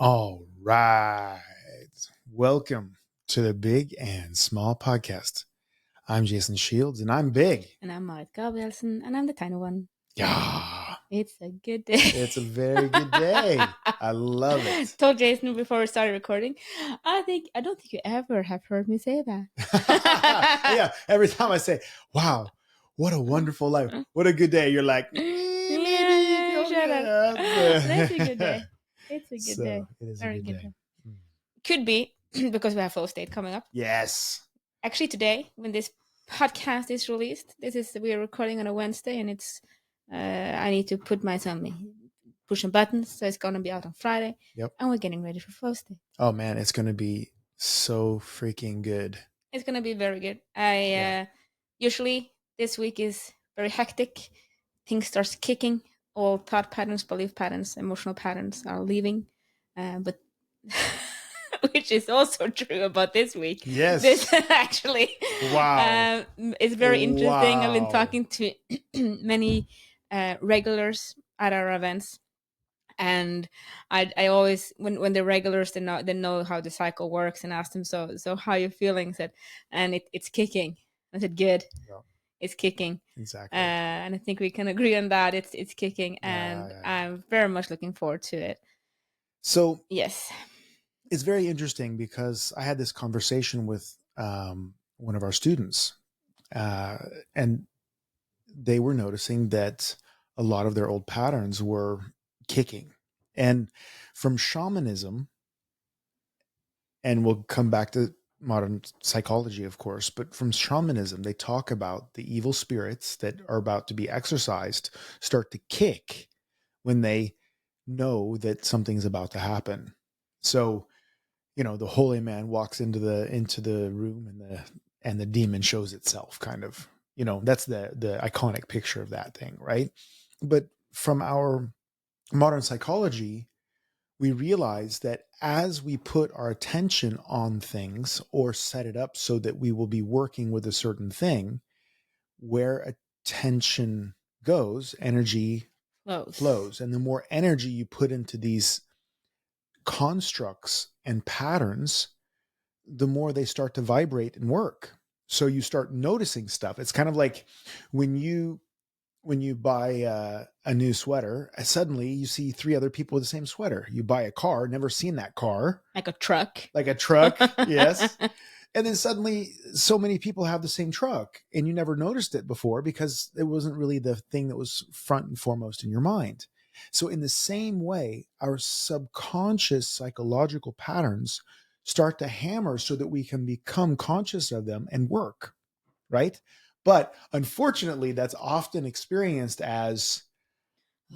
All right. Welcome to the Big and Small Podcast. I'm Jason Shields and I'm big. And I'm Marit Gabrielsen, and I'm the tiny one. Yeah. It's a good day. It's a very good day. I love it. Told Jason before we started recording. I don't think you ever have heard me say that. Yeah. Every time I say, wow, what a wonderful life. What a good day. You're like, maybe. Shut up. That's a good day. It's a good day. It is Very a good day. day. Could be because we have Flow State coming up. Yes. Actually, today, when this podcast is released, we are recording on a Wednesday, and it's I need to push some buttons, so it's gonna be out on Friday. Yep. And we're getting ready for Flow State. Oh man, it's gonna be so freaking good. It's gonna be very good. Usually this week is very hectic. Things starts kicking. All thought patterns, belief patterns, emotional patterns are leaving, but which is also true about this week. Yes. This actually, wow, it's very interesting. Wow. I've been talking to many regulars at our events, and I always when the regulars they know how the cycle works, and ask them, so how you feeling? I said, and it's kicking. I said, good. Yeah. It's kicking. Exactly. And I think we can agree on that. It's kicking, and I'm very much looking forward to it. So yes, it's very interesting because I had this conversation with one of our students, and they were noticing that a lot of their old patterns were kicking. And from shamanism, and we'll come back to modern psychology, of course, but from shamanism, they talk about the evil spirits that are about to be exorcised start to kick when they know that something's about to happen. So, the holy man walks into the room, and the demon shows itself, kind of. That's the iconic picture of that thing, right? But from our modern psychology, we realize that as we put our attention on things or set it up so that we will be working with a certain thing, where attention goes, energy flows. And the more energy you put into these constructs and patterns, the more they start to vibrate and work. So you start noticing stuff. It's kind of like when you buy a new sweater, suddenly you see 3 other people with the same sweater. You buy a car, never seen that car. Like a truck. Yes. And then suddenly so many people have the same truck, and you never noticed it before because it wasn't really the thing that was front and foremost in your mind. So in the same way, our subconscious psychological patterns start to hammer so that we can become conscious of them and work, right? But unfortunately, that's often experienced as,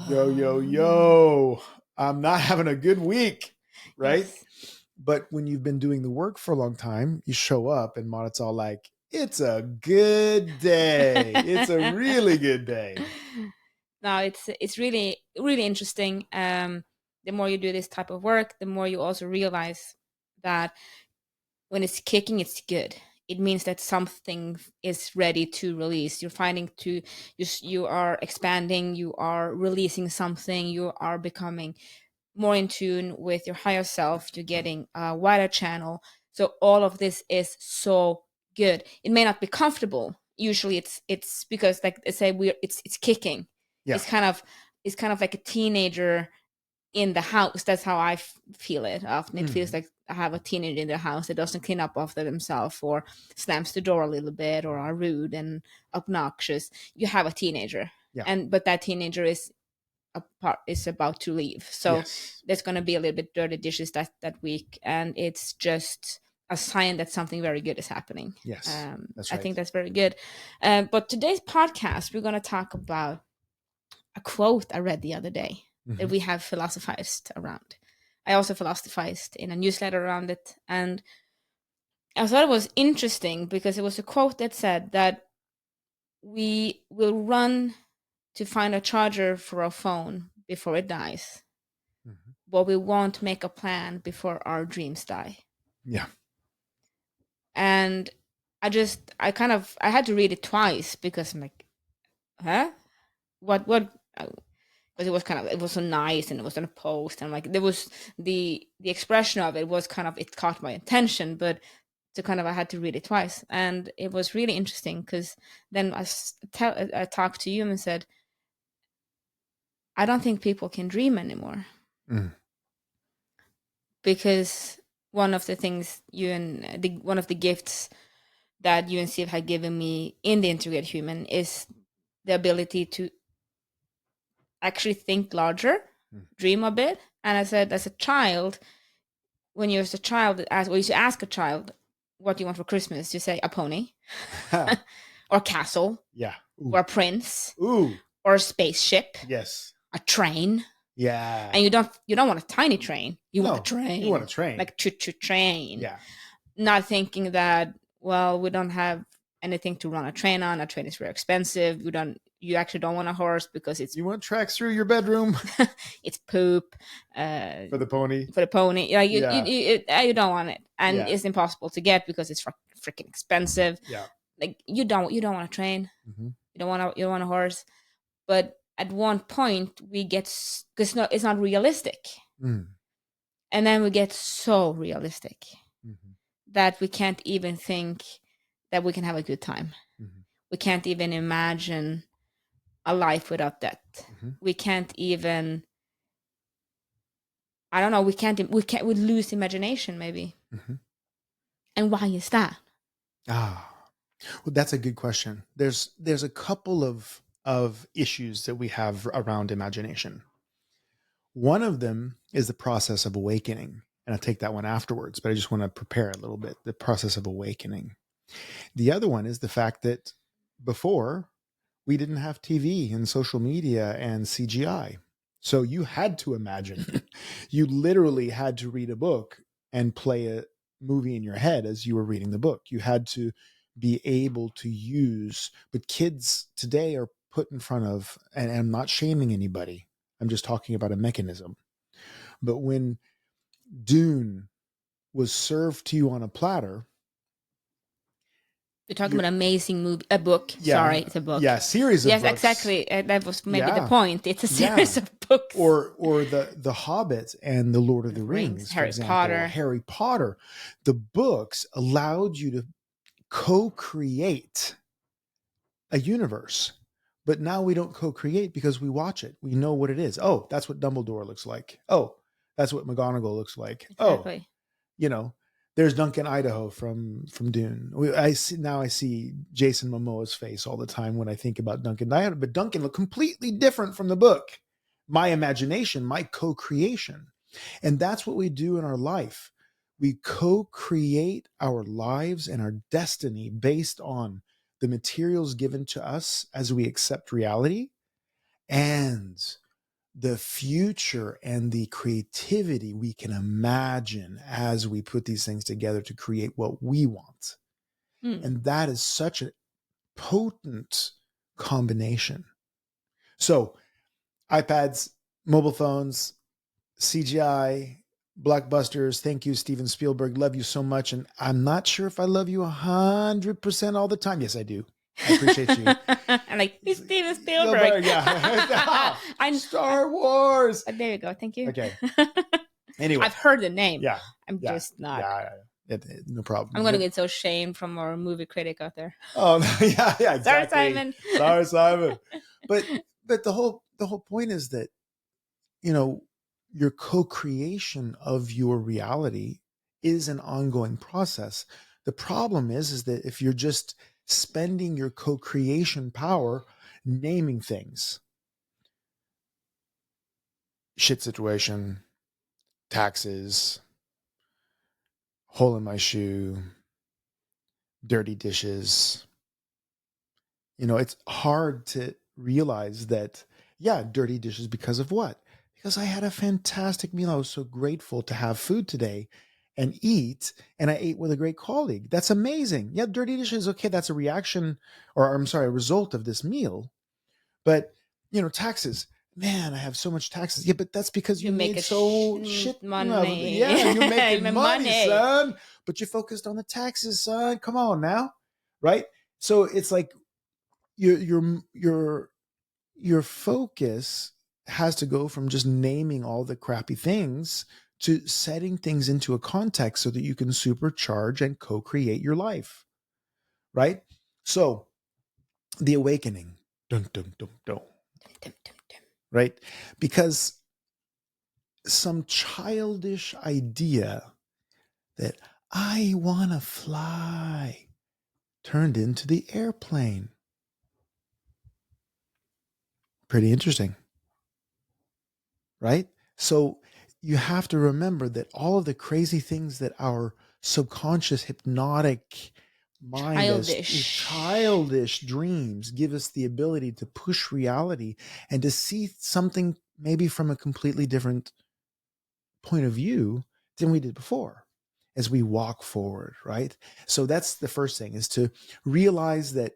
yo, I'm not having a good week, right? Yes. But when you've been doing the work for a long time, you show up and Marit's all like, it's a good day. It's a really good day. No, it's really, really interesting. The more you do this type of work, the more you also realize that when it's kicking, it's good. It means that something is ready to release. You're finding you are expanding, you are releasing something, you are becoming more in tune with your higher self, you're getting a wider channel. So all of this is so good. It may not be comfortable. Usually it's because, like I say, it's kicking. Yeah. It's kind of like a teenager in the house. That's how I feel it often. It feels like I have a teenager in the house that doesn't clean up after themselves, or slams the door a little bit, or are rude and obnoxious. You have a teenager. Yeah. But that teenager is about to leave. So yes, there's going to be a little bit dirty dishes that week, and it's just a sign that something very good is happening. Yes, that's right. I think that's very good. But today's podcast, we're going to talk about a quote I read the other day that we have philosophized around. I also philosophized in a newsletter around it, and I thought it was interesting because it was a quote that said that we will run to find a charger for our phone before it dies, but we won't make a plan before our dreams die. Yeah. And I had to read it twice because I'm like, huh? What? But it was kind of, it was so nice, and it was on a post, and like there was the expression of it was kind of, it caught my attention, but to kind of, I had to read it twice, and it was really interesting because then I talked to you and said, I don't think people can dream anymore, Mm. because one of the things one of the gifts that you and Steve had given me in the integrated human is the ability to actually think larger, Mm. dream a bit. And I said, as a child, when you're a child, you should ask a child, what do you want for Christmas? You say a pony, or a castle, Yeah. or Ooh. a prince, Ooh. or a spaceship, Yes. a train. Yeah. And you don't want a tiny train. You want a No, you want train, to train. like choo choo train. Yeah. Not thinking that, well, we don't have anything to run a train on. A train is very expensive. You actually don't want a horse because You want tracks through your bedroom it's poop, uh, for the pony. for the pony. Like Yeah. you don't want it, and Yeah. it's impossible to get because it's freaking expensive. Yeah. Like you don't want a train. Mm-hmm. You don't want a horse. But at one point we get, because it's not realistic, Mm. and then we get so realistic Mm-hmm. that we can't even think that we can have a good time. Mm-hmm. We can't even imagine a life without death. Mm-hmm. We can't even, I don't know, we lose imagination maybe. Mm-hmm. And why is that? Ah, well, that's a good question. There's a couple of issues that we have around imagination. One of them is the process of awakening, and I'll take that one afterwards, but I just want to prepare a little bit, the process of awakening. The other one is the fact that before we didn't have TV and social media and CGI. So you had to imagine. You literally had to read a book and play a movie in your head as you were reading the book. You had to be able to use, but kids today are put in front of, and I'm not shaming anybody, I'm just talking about a mechanism. But when Dune was served to you on a platter, You're talking you're, about amazing movie, a book. Sorry, yeah, it's a book. yeah, series of Yes, books. exactly. That was maybe the Yeah, point. It's a series yeah. of books. Or the Hobbit and the Lord of the Rings, Rings, for Harry example, Potter. Harry Potter. The books allowed you to co-create a universe. But now we don't co-create because we watch it. We know what it is. Oh, that's what Dumbledore looks like. Oh, that's what McGonagall looks like. Oh, Exactly. you know, there's Duncan Idaho from Dune. I see Jason Momoa's face all the time when I think about Duncan Idaho, but Duncan looked completely different from the book. My imagination, my co-creation. And that's what we do in our life. We co-create our lives and our destiny based on the materials given to us as we accept reality and the future and the creativity we can imagine as we put these things together to create what we want. Mm. And that is such a potent combination. So, iPads, mobile phones, CGI, blockbusters. Thank you, Steven Spielberg. Love you so much. And I'm not sure if I love you 100% all the time. Yes, I do. I appreciate you. I'm like, it's Steven Spielberg, Spielberg. yeah. I'm Star Wars. there you go. Thank you. Okay. Anyway, I've heard the name. yeah, I'm yeah, just not. yeah. No problem. I'm gonna get so shamed from our movie critic out there. Oh no, yeah, exactly. Sorry, Simon. Sorry, Simon. But the whole point is that, you know, your co-creation of your reality is an ongoing process. The problem is that if you're just spending your co-creation power naming things, shit situation, taxes, hole in my shoe, dirty dishes, it's hard to realize that, yeah, dirty dishes because of what? Because I had a fantastic meal. I was so grateful to have food today and eat, and I ate with a great colleague. That's amazing. Yeah, dirty dishes. Okay, that's a reaction, or I'm sorry, a result of this meal. But, taxes. Man, I have so much taxes. Yeah, but that's because you make made a so shit. money. Yeah, you're making money, son. But you focused on the taxes, son. Come on now, right? So it's like your focus has to go from just naming all the crappy things to setting things into a context so that you can supercharge and co-create your life, right? So the awakening, dun, dun, dun, dun, Dum, dum, dum, dum. right? Because some childish idea that I want to fly turned into the airplane. Pretty interesting, right? So you have to remember that all of the crazy things that our subconscious hypnotic mind as Childish. childish dreams give us the ability to push reality and to see something maybe from a completely different point of view than we did before as we walk forward, right? So that's the first thing, is to realize that,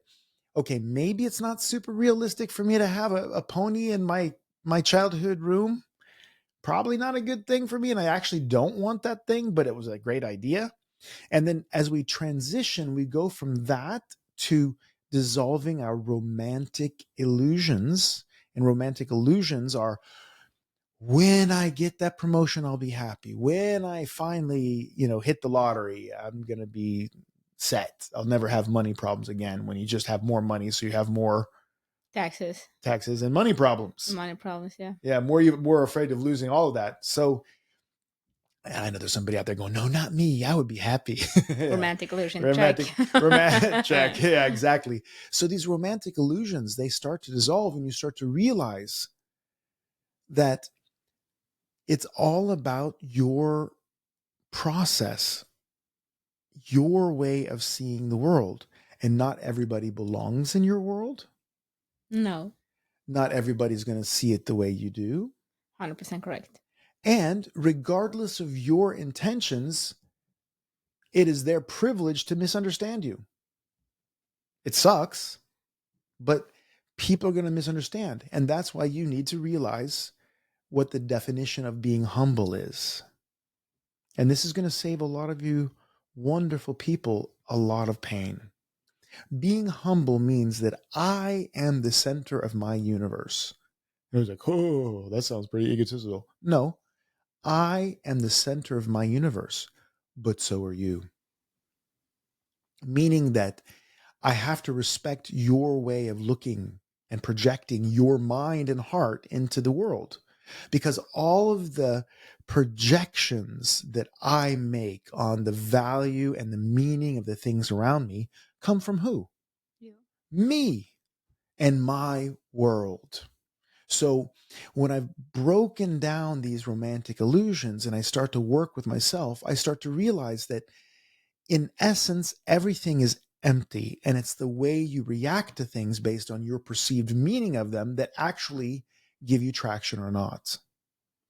okay, maybe it's not super realistic for me to have a pony in my childhood room. Probably not a good thing for me, and I actually don't want that thing, but it was a great idea. And then as we transition, we go from that to dissolving our romantic illusions. And romantic illusions are, when I get that promotion, I'll be happy. When I finally, hit the lottery, I'm going to be set. I'll never have money problems again. When you just have more money, so you have more Taxes. taxes and money problems. Money problems, yeah. Yeah, more afraid of losing all of that. So I know there's somebody out there going, no, not me. I would be happy. Yeah. Romantic illusion, check. Romantic check. Yeah, exactly. So these romantic illusions, they start to dissolve, and you start to realize that it's all about your process, your way of seeing the world. And not everybody belongs in your world. No, Not everybody's going to see it the way you do. 100% correct. And regardless of your intentions, it is their privilege to misunderstand you. It sucks, but people are going to misunderstand. And that's why you need to realize what the definition of being humble is. And this is going to save a lot of you wonderful people a lot of pain. Being humble means that I am the center of my universe. And I was like, oh, that sounds pretty egotistical. No, I am the center of my universe, but so are you. Meaning that I have to respect your way of looking and projecting your mind and heart into the world. Because all of the projections that I make on the value and the meaning of the things around me come from who? You. Me and my world. So when I've broken down these romantic illusions and I start to work with myself, I start to realize that in essence, everything is empty, and it's the way you react to things based on your perceived meaning of them that actually give you traction or not.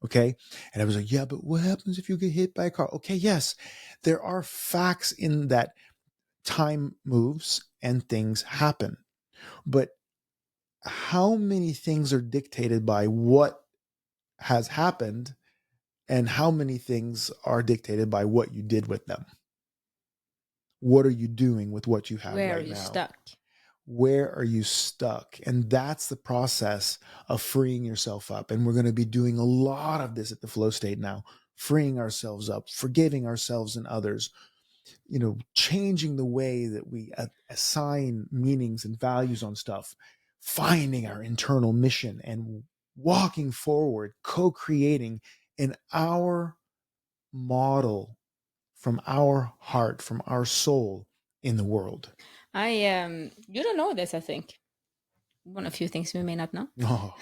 Okay. And I was like, yeah, but what happens if you get hit by a car? Okay. Yes, there are facts in that time moves and things happen. But how many things are dictated by what has happened, and how many things are dictated by what you did with them? What are you doing with what you have Where are right you now? stuck? Where are you stuck? And that's the process of freeing yourself up. And we're going to be doing a lot of this at the flow state now, freeing ourselves up, forgiving ourselves and others, changing the way that we assign meanings and values on stuff, finding our internal mission and walking forward, co-creating in our model from our heart, from our soul in the world. You don't know this, I think. One of few things we may not know. Oh.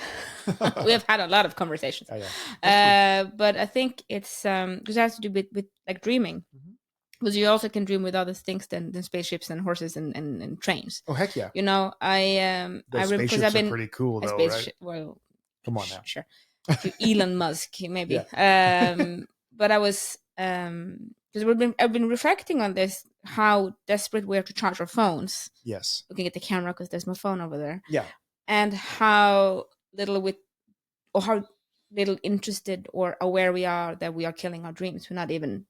We have had a lot of conversations. Yeah, yeah. But I think it's because it has to do with like dreaming. Mhm. Because you also can dream with other things than spaceships and horses and trains. Oh, heck yeah. I Those remember because I've spaceships are been pretty cool, a though, right? space. Well, Come on now. sure. If you Elon Musk, Yeah. maybe. But I was because I've been reflecting on this, how desperate we are to charge our phones, Yes. looking at the camera because there's my phone over there, Yeah. and how little with or how little interested or aware we are that we are killing our dreams. We're not even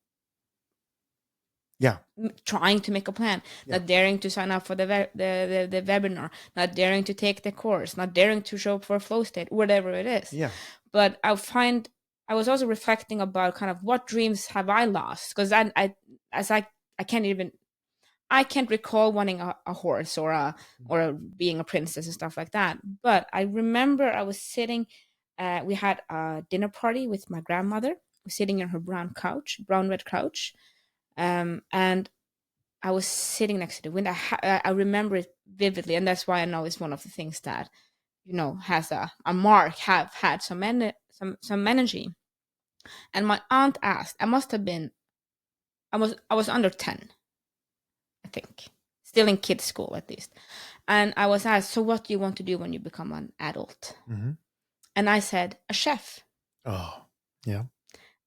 Yeah. trying to make a plan, Yeah. not daring to sign up for the webinar, not daring to take the course, not daring to show up for a flow state, whatever it is. Yeah. But I was also reflecting about kind of what dreams have I lost, because I can't even, I can't recall wanting a horse or being a princess and stuff like that. But I remember I was sitting. We had a dinner party with my grandmother. I was sitting in her brown red couch, and I was sitting next to the window. I remember it vividly, and that's why I know it's one of the things that has a mark, have had some energy. And my aunt asked. I must have been. I was under 10, I think, still in kids school at least. And I was asked, so what do you want to do when you become an adult? Mm-hmm. And I said, a chef. Oh, yeah.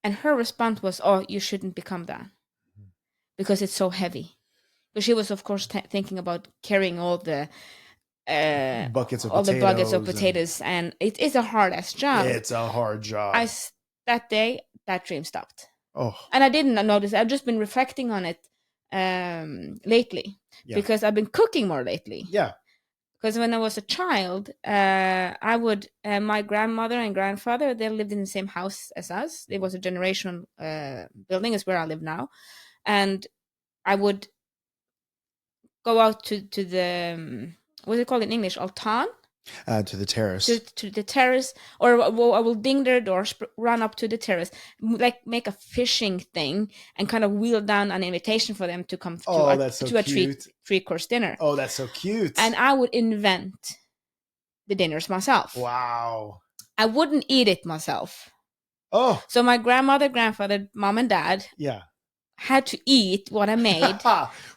And her response was, oh, you shouldn't become that because it's so heavy. But she was, of course, thinking about carrying Buckets of all the buckets of potatoes, and potatoes, and it is a hard ass job. it's a hard job. That day that dream stopped, Oh, and I didn't notice. I've just been reflecting on it lately, yeah. because I've been cooking more lately. Yeah. Because when I was a child, I would my grandmother and grandfather, they lived in the same house as us. It was a generational building, is where I live now, and I would go out to the what's it called in English, altan, To the terrace. to the terrace, or I will ding their doors, run up to the terrace, like make a fishing thing, and kind of wheel down an invitation for them to come That's so to a cute. three-course dinner. Oh, that's so cute. And I would invent the dinners myself. Wow. I wouldn't eat it myself. Oh, So my grandmother, grandfather, mom, and dad yeah. had to eat what I made.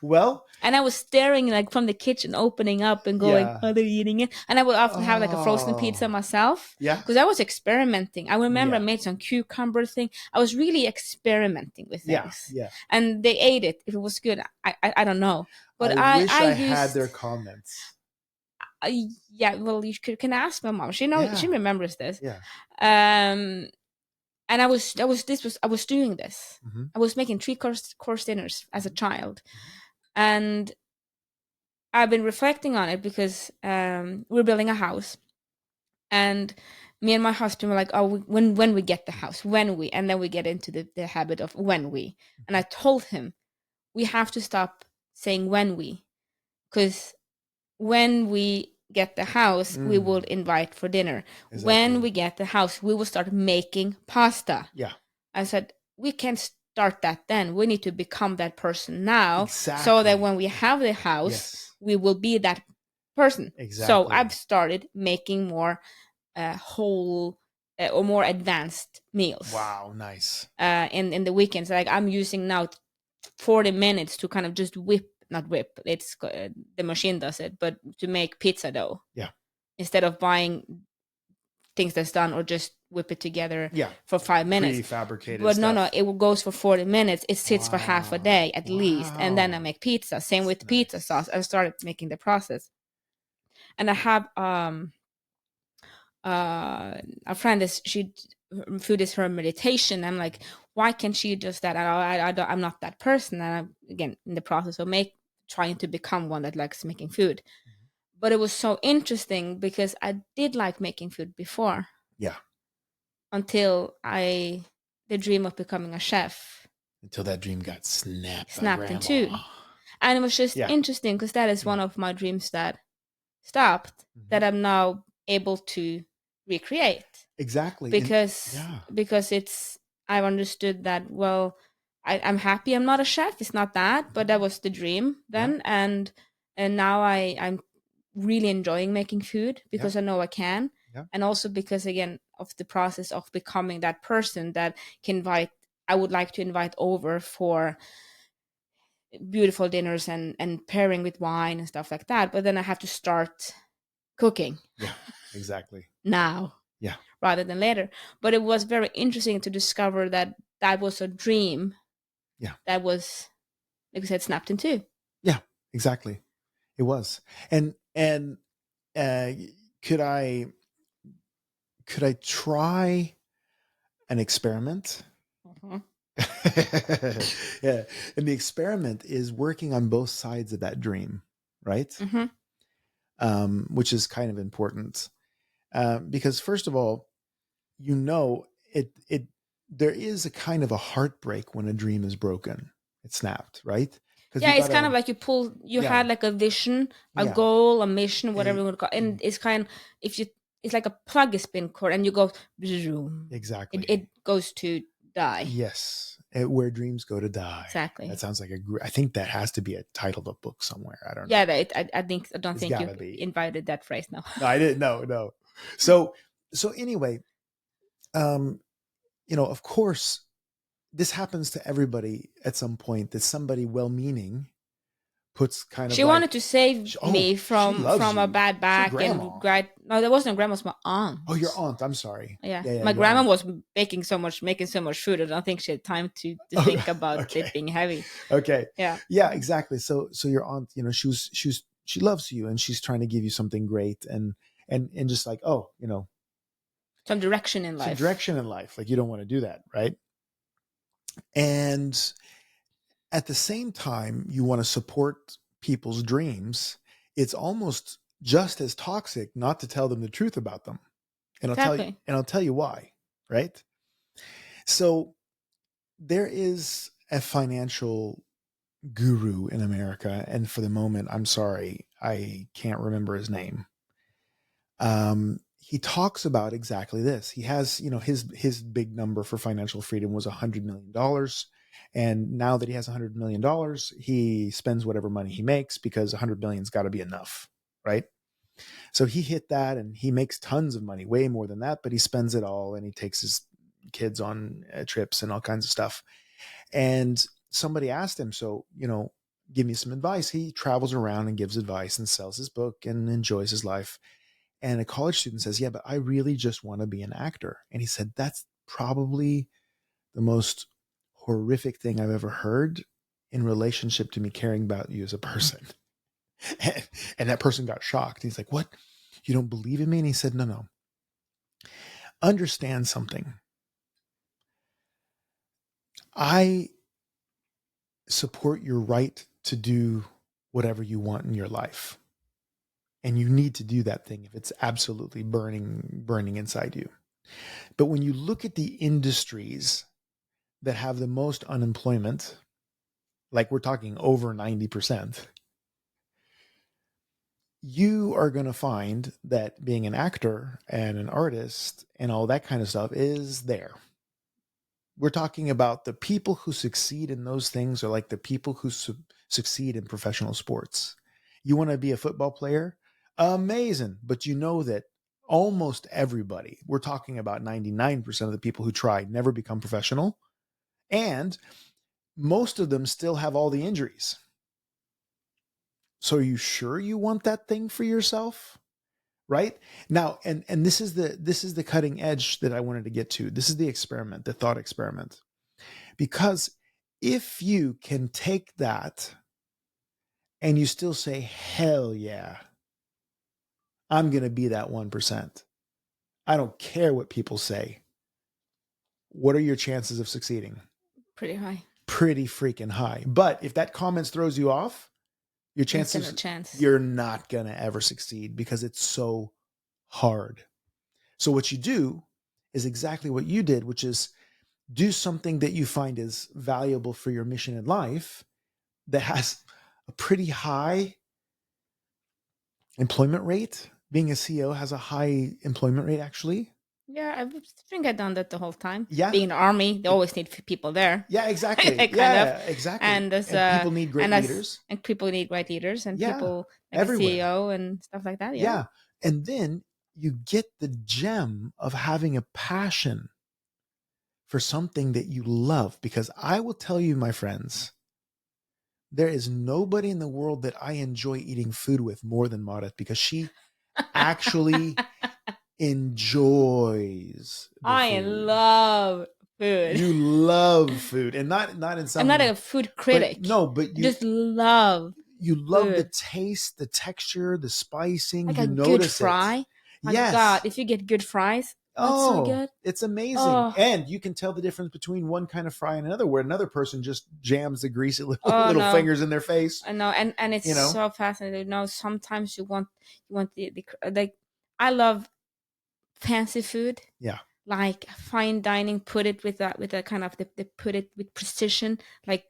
Well, And I was staring like from the kitchen, opening up and going, yeah. are they eating it? And I would often have like a frozen pizza myself. Yeah. Because I was experimenting. I remember Yeah. I made some cucumber thing. I was really experimenting with Yeah. things. Yeah. And they ate it. If it was good, I don't know. But I wish I used, had their comments. yeah, well, you can ask my mom. She knows. Yeah. She remembers this. Yeah. And I was doing this. Mm-hmm. I was making three-course dinners as a child, and I've been reflecting on it because we're building a house, and me and my husband were like, "Oh, when we get the house, and then we get into the habit of when we." And I told him we have to stop saying when we, because when we get the house, we will invite for dinner. Exactly. When we get the house, we will start making pasta. Yeah. I said, we can't start that then. We need to become that person now. Exactly. So that when we have the house, yes, we will be that person. Exactly. So I've started making more whole or more advanced meals. Wow, nice. In the weekends, like I'm using now 40 minutes to kind of just not whip, it's the machine does it, but to make pizza dough. Yeah. Instead of buying things that's done, or just whip it together, yeah, for 5 minutes. Prefabricated but stuff. No, it goes for 40 minutes. It sits for half a day at least, and then I make pizza. Same with pizza sauce. I started making the process. And I have a friend, food is her meditation. I'm like, why can't she just that? I'm not that person. And I'm, again, in the process of trying to become one that likes making food. But it was so interesting because I did like making food before. Yeah. Until the dream of becoming a chef. Until that dream got snapped in two. And it was just interesting because that is one of my dreams that stopped, that I'm now able to recreate. Exactly. Because I've understood that, well, I'm happy I'm not a chef. It's not that, but that was the dream then. Yeah. And now I'm really enjoying making food because I know I can. Yeah. And also because, again, of the process of becoming that person that I would like to invite over for beautiful dinners and pairing with wine and stuff like that. But then I have to start cooking. Yeah, exactly. Now. Yeah. Rather than later. But it was very interesting to discover that was a dream. Yeah. That was, like I said, snapped in two. Yeah, exactly. It was. And could I try an experiment? Yeah. And the experiment is working on both sides of that dream, right? Hmm. Which is kind of important. Because first of all, you know, it there is a kind of a heartbreak when a dream is broken. It's snapped, right? Because you Yeah, it's kind of gotta, like you yeah, had like a vision, a yeah, goal, a mission, whatever e- you want to call, and it's kind, if you, it's like a plug has been cut and you go, zoom, exactly. it goes to die. Yes, where dreams go to die. That Exactly. sounds like I think that has to be a title of a book somewhere. I don't know. Yeah, I think, I don't It's think got you to be. invited that phrase now. No, I didn't. No, no. So, so anyway, um, of course, this happens to everybody at some point. That somebody well-meaning puts kind of She like, wanted to save oh, me she loves from a you. bad It's your back and grandma. great. No, that wasn't grandma's, my aunt. Oh, your aunt. I'm sorry. Yeah, Yeah, yeah, my your grandma aunt. was making so much food. I don't think she had time to Oh, think about okay, it being heavy. okay, Yeah, yeah, exactly. So your aunt, she loves you, and she's trying to give you something great, and just like, oh, some direction in some life. direction in life. Like you don't want to do that, right? And at the same time, you want to support people's dreams. It's almost just as toxic not to tell them the truth about them. And Exactly. I'll tell you why, right? So there is a financial guru in America, and for the moment, I'm sorry, I can't remember his name. He talks about exactly this. He has, his big number for financial freedom was $100 million, and now that he has $100 million, he spends whatever money he makes because 100 million's got to be enough, right? So he hit that, and he makes tons of money, way more than that, but he spends it all, and he takes his kids on trips and all kinds of stuff. And somebody asked him, so, give me some advice. He travels around and gives advice and sells his book and enjoys his life. And a college student says, yeah, but I really just want to be an actor. And he said, that's probably the most horrific thing I've ever heard in relationship to me caring about you as a person. And that person got shocked. He's like, what? You don't believe in me? And he said, no, no. Understand something. I support your right to do whatever you want in your life. And you need to do that thing if it's absolutely burning inside you. But when you look at the industries that have the most unemployment, like we're talking over 90%, you are going to find that being an actor and an artist and all that kind of stuff is there. We're talking about the people who succeed in those things are like the people who succeed in professional sports. You want to be a football player? Amazing. But you know that almost everybody, we're talking about 99% of the people who try, never become professional. And most of them still have all the injuries. So are you sure you want that thing for yourself? Right? Now, and this is the cutting edge that I wanted to get to. This is the experiment, the thought experiment. Because if you can take that and you still say, hell yeah, I'm going to be that 1%. I don't care what people say. What are your chances of succeeding? Pretty high. Pretty freaking high. But if that comment throws you off, your Instant chances, chance. you're not going to ever succeed because it's so hard. So what you do is exactly what you did, which is do something that you find is valuable for your mission in life that has a pretty high employment rate. Being a CEO has a high employment rate, actually. Yeah, I think I've done that the whole time. Yeah. Being in the army, they always need people there, Yeah, exactly. kind of. Yeah, exactly. And as And people need great leaders. and people need great leaders and Yeah, people like a everywhere. CEO and stuff like that. Yeah. Yeah. And then you get the gem of having a passion for something that you love. Because I will tell you, my friends, there is nobody in the world that I enjoy eating food with more than Marit because she actually enjoys the I food. love food. You love food, and not in I'm not some, a food but critic. no, but I just love you love the food. taste, the texture, the spicing. Like You a good notice it. fry. My God, Yes, if you get good fries, Oh, it's so Oh, good. it's amazing. Oh, And you can tell the difference between one kind of fry and another, where another person just jams the greasy little, oh little no, fingers in their face, I know, and it's you know? so fascinating. You know, sometimes you want the like. I love fancy food, Yeah. like fine dining. Put it with a kind of they put it with precision, like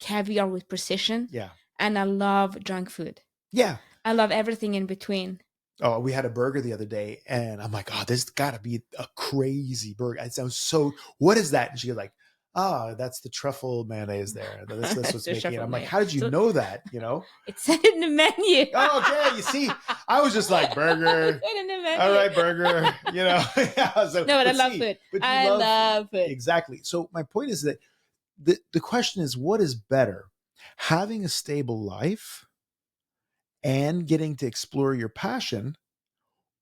caviar with precision. Yeah. And I love junk food. Yeah. I love everything in between. Oh, we had a burger the other day, and I'm like, oh, this got to be a crazy burger. It sounds so. What is that? And she was like, ah, that's the truffle mayonnaise there. That's That's what's the making it. shuffle I'm like, mayo. how did you So know that? You know? it said in the menu. Oh, okay. You see, I was just like It burger. said in the All menu. right, burger. You know? Yeah. So, No, but I but love see, food. but you I love love food. exactly. So my point is that the question is, what is better, having a stable life and getting to explore your passion,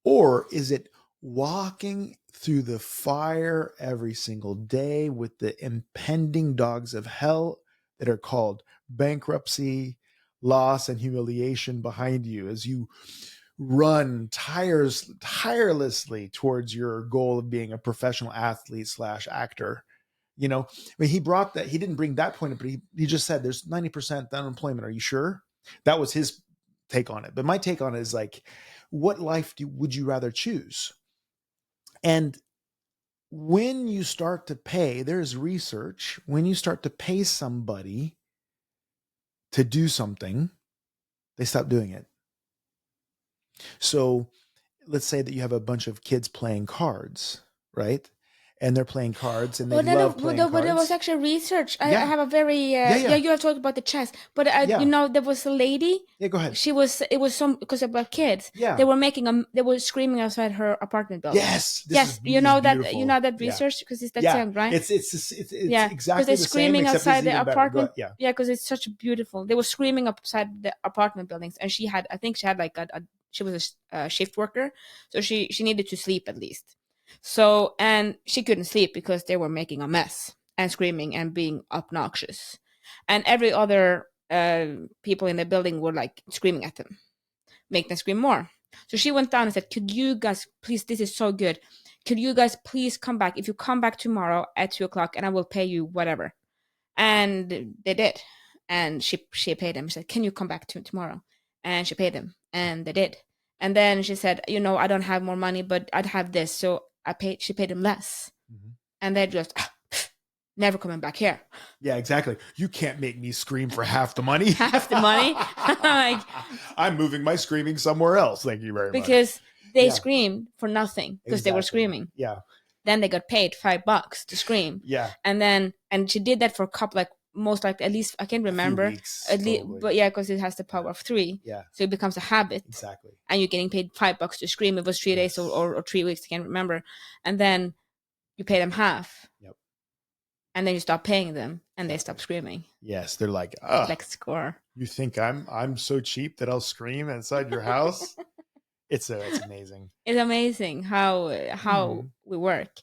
or is it walking through the fire every single day with the impending dogs of hell that are called bankruptcy, loss, and humiliation behind you as you run tirelessly towards your goal of being a professional athlete slash actor? You know, I mean, he didn't bring that point up, but he just said there's 90% unemployment. Are you sure? That was his take on it. But my take on it is like, what life would you rather choose? And when you start to pay, there's research, when you start to pay somebody to do something, they stop doing it. So let's say that you have a bunch of kids playing cards, right? And they're playing cards and they Oh, no, no, love playing but there was cards. actually research. I Yeah. have a very Yeah. yeah. Yeah. You have talked about the chess, but you Yeah. know, there was a lady. Yeah. Go ahead. She was it was some because about kids. Yeah. They were screaming outside her apartment building. Yes. Yes, This is beautiful. that Yeah. research because it's that Yeah. sound, right? It's Yeah, because they're exactly the same, screaming except this outside is the even better. Go ahead. apartment. Yeah. Yeah, because it's such beautiful. They were screaming outside the apartment buildings, and I think she had like she was a shift worker, so she needed to sleep at least. So and she couldn't sleep because they were making a mess and screaming and being obnoxious, and every other people in the building were like screaming at them, make them scream more. So she went down and said, "Could you guys please? This is so good. Could you guys please come back? If you come back tomorrow at 2 o'clock, and I will pay you whatever." And they did, and she paid them. She said, "Can you come back to tomorrow?" And she paid them, and they did. And then she said, "You know, I don't have more money, but I'd have this." So I paid. She paid them less, Mhm. and they just never coming back here. Yeah, exactly. You can't make me scream for half the money. Half the money, like I'm moving my screaming somewhere else. Thank you very much. because they Yeah, screamed for nothing because they were exactly. screaming. Yeah, Then they got paid $5 to scream, yeah. and she did that for a couple, like most likely at least I can't A few remember, weeks, at least, probably. but yeah, because it has the power Yeah, of three, yeah, so it becomes a habit, exactly. and you're getting paid $5 to scream. It was 3 days Yes. or 3 weeks, I can't remember, and then you pay them half, Yep. and then you stop paying them, and they stop Exactly. screaming. Yes, they're like, Like score. you think I'm so cheap that I'll scream inside your house? It's amazing. It's amazing how Mhm. we work.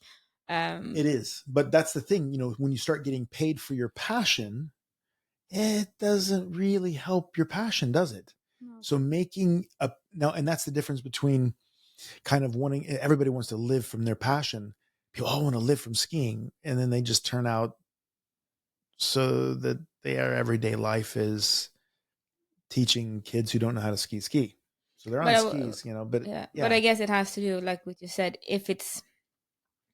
It is, but that's the thing. You know, when you start getting paid for your passion, it doesn't really help your passion, does it? No. So making a now, and that's the difference between kind of wanting, everybody wants to live from their passion. People all want to live from skiing, and then they just turn out so that their everyday life is teaching kids who don't know how to ski. So they're But on skis, but yeah, but I yeah, guess it has to do like what you said. If it's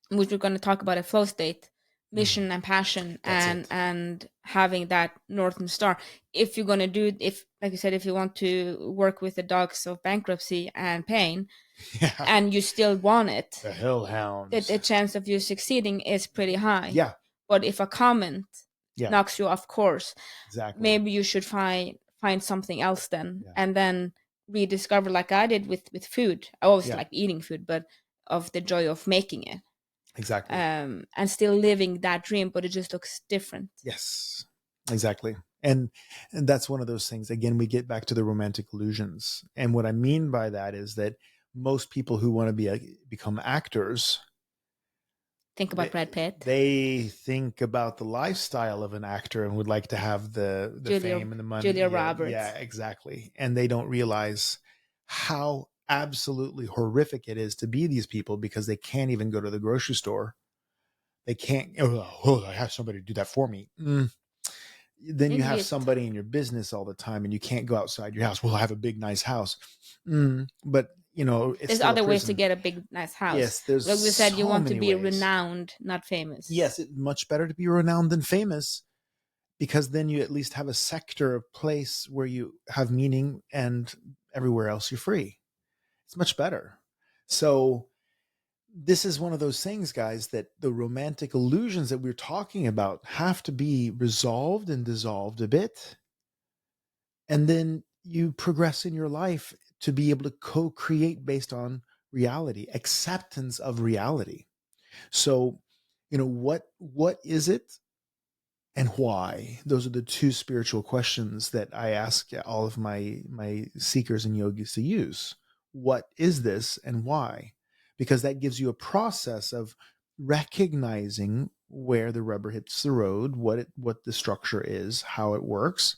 which we're going to talk about a flow state, mhm, mission and passion, that's it. and having that northern star. If you're going to do, if like you said, if you want to work with the dogs of bankruptcy and pain, Yeah, and you still want it, the hellhounds. the chance of you succeeding is pretty high. Yeah, But if a comment yeah, knocks you off course, exactly. maybe you should find something else then, Yeah, and then rediscover, like I did with food. I always yeah, like eating food, but of the joy of making it, exactly. and still living that dream, but it just looks different. Yes, exactly. And that's one of those things. Again, we get back to the romantic illusions. And what I mean by that is that most people who want to become actors, Think about they, Brad Pitt, they think about the lifestyle of an actor and would like to have the Julia fame and the money. Julia Yeah, yeah, Roberts. exactly. And they don't realize how absolutely horrific it is to be these people because they can't even go to the grocery store. They can't, I have somebody do that for me. Then you Maybe have it, somebody in your business all the time and you can't go outside your house. Well, I have a big, nice house. But, it's there's still a other ways to prison. get a big, nice house. Yes, there's Like we said, you so want to many be ways. renowned, not famous. Yes, it's much better to be renowned than famous because then you at least have a sector of place where you have meaning and everywhere else you're free. It's much better. So this is one of those things, guys, that the romantic illusions that we're talking about have to be resolved and dissolved a bit. And then you progress in your life to be able to co-create based on reality, acceptance of reality. So, what is it and why? Those are the two spiritual questions that I ask all of my seekers and yogis to use. What is this and why? Because that gives you a process of recognizing where the rubber hits the road, what the structure is, how it works,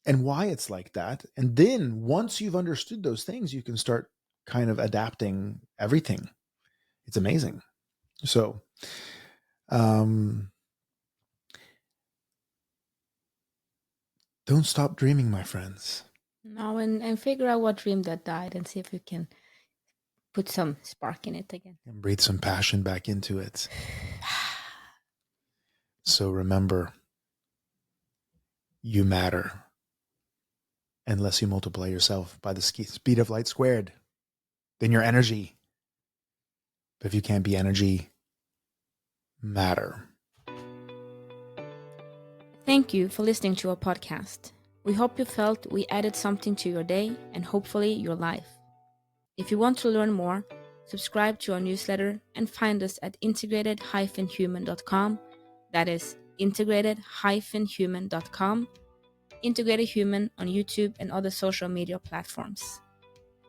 and why it's like that. And then once you've understood those things, you can start kind of adapting everything. It's amazing. So, um, don't stop dreaming, my friends. No, and figure out what dream that died and see if you can put some spark in it again. And breathe some passion back into it. So remember, you matter unless you multiply yourself by the speed of light squared. Then you're energy. But if you can't be energy, matter. Thank you for listening to our podcast. We hope you felt we added something to your day and hopefully your life. If you want to learn more, subscribe to our newsletter and find us at integratedhuman.com. That is integratedhuman.com. Integrated Human on YouTube and other social media platforms.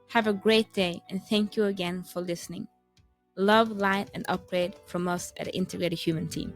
Have a great day and thank you again for listening. Love, light, and upgrade from us at the Integrated Human team.